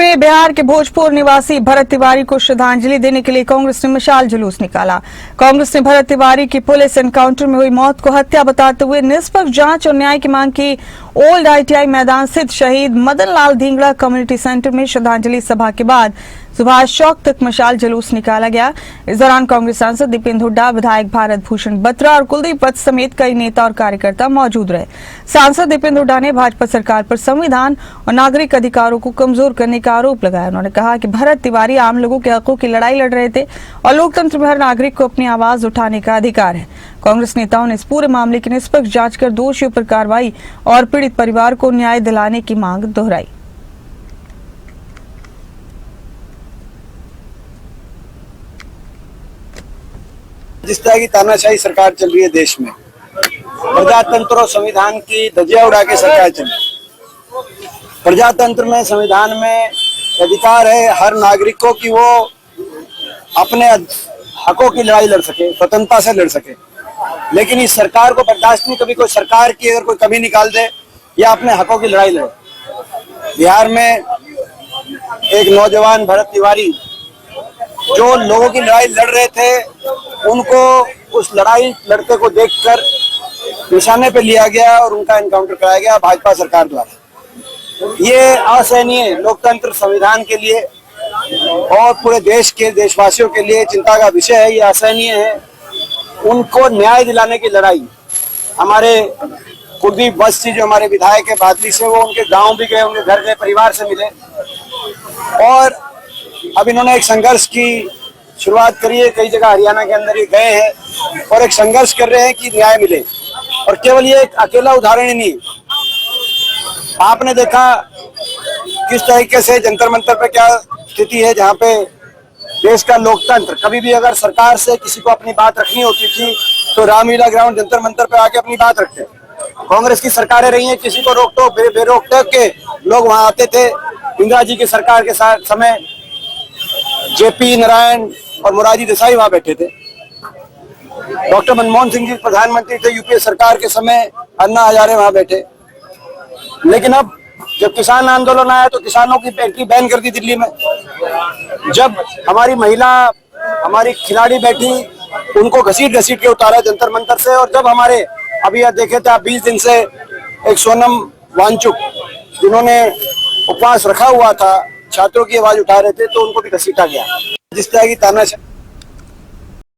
में बिहार के भोजपुर निवासी भरत तिवारी को श्रद्धांजलि देने के लिए कांग्रेस ने मशाल जुलूस निकाला। कांग्रेस ने भरत तिवारी की पुलिस एनकाउंटर में हुई मौत को हत्या बताते हुए निष्पक्ष जांच और न्याय की मांग की। ओल्ड ITI मैदान स्थित शहीद मदन लाल धिंगड़ा कम्युनिटी सेंटर में श्रद्धांजलि सभा के बाद सुभाष चौक तक मशाल जुलूस निकाला गया। इस दौरान कांग्रेस सांसद दीपेंद्र हुड्डा, विधायक भारत भूषण बत्रा और कुलदीप वत्स समेत कई नेता और कार्यकर्ता मौजूद रहे। सांसद दीपेंद्र हुड्डा ने भाजपा सरकार पर संविधान और नागरिक अधिकारों को कमजोर करने का आरोप लगाया। उन्होंने कहा कि भरत तिवारी आम लोगों के हकों की लड़ाई लड़ रहे थे और लोकतंत्र में हर नागरिक को अपनी आवाज उठाने का अधिकार है। कांग्रेस नेताओं ने इस पूरे मामले की निष्पक्ष जांच कर दोषियों पर कार्रवाई और पीड़ित परिवार को न्याय दिलाने की मांग दोहराई। जिस तरह की तानाशाही सरकार चल रही है देश में, प्रजातंत्र और संविधान की धज्जियां उड़ा के सरकार चल रही है। प्रजातंत्र में, संविधान में अधिकार है हर नागरिक को कि वो अपने हकों की लड़ाई लड़ सके, स्वतंत्रता से लड़ सके। लेकिन इस सरकार को बर्दाश्त नहीं कभी कोई सरकार की अगर कोई कमी निकाल दे या अपने हकों की लड़ाई लड़े। बिहार में एक नौजवान भरत तिवारी जो लोगों की लड़ाई लड़ रहे थे, उनको उस लड़ाई लड़ते को देखकर निशाने पे लिया गया और उनका एनकाउंटर कराया गया भाजपा सरकार द्वारा। ये असहनीय, लोकतंत्र संविधान के लिए और पूरे देश के देशवासियों के लिए चिंता का विषय है। ये असहनीय है। उनको न्याय दिलाने की लड़ाई हमारे कुलदीप वत्स जी जो हमारे विधायक है बादली से, वो उनके गांव भी गए, उनके घर गए, परिवार से मिले और अब इन्होंने एक संघर्ष की शुरुआत करी है। कई जगह हरियाणा के अंदर ये गए हैं और एक संघर्ष कर रहे हैं कि न्याय मिले। और केवल ये एक अकेला उदाहरण ही नहीं, आपने देखा किस तरीके से जंतर मंतर पे क्या स्थिति है, जहाँ पे देश का लोकतंत्र कभी भी अगर सरकार से किसी को अपनी बात रखनी होती थी तो रामलीला ग्राउंड जंतर मंतर पे आके अपनी बात रखते। कांग्रेस की सरकारें रही हैं, किसी को रोक टोक बेरोक टोक के लोग वहां आते थे। इंदिरा जी की सरकार के समय JP नारायण और मोरारजी देसाई वहां बैठे थे। डॉक्टर मनमोहन सिंह जी प्रधानमंत्री थे UPA सरकार के समय, अन्ना हजारे वहां बैठे। लेकिन अब जब किसान आंदोलन आया तो किसानों की एंट्री बैन कर दी दिल्ली में। जब हमारी महिला, हमारी खिलाड़ी बैठी, उनको घसीट घसीट के उतारा जंतर मंतर से। और जब हमारे अभी यह देखे थे 20 दिन से एक सोनम वांगचुक जिन्होंने उपवास रखा हुआ था, छात्रों की आवाज उठा रहे थे, तो उनको भी घसीटा गया। जिस तरह की तानाशाही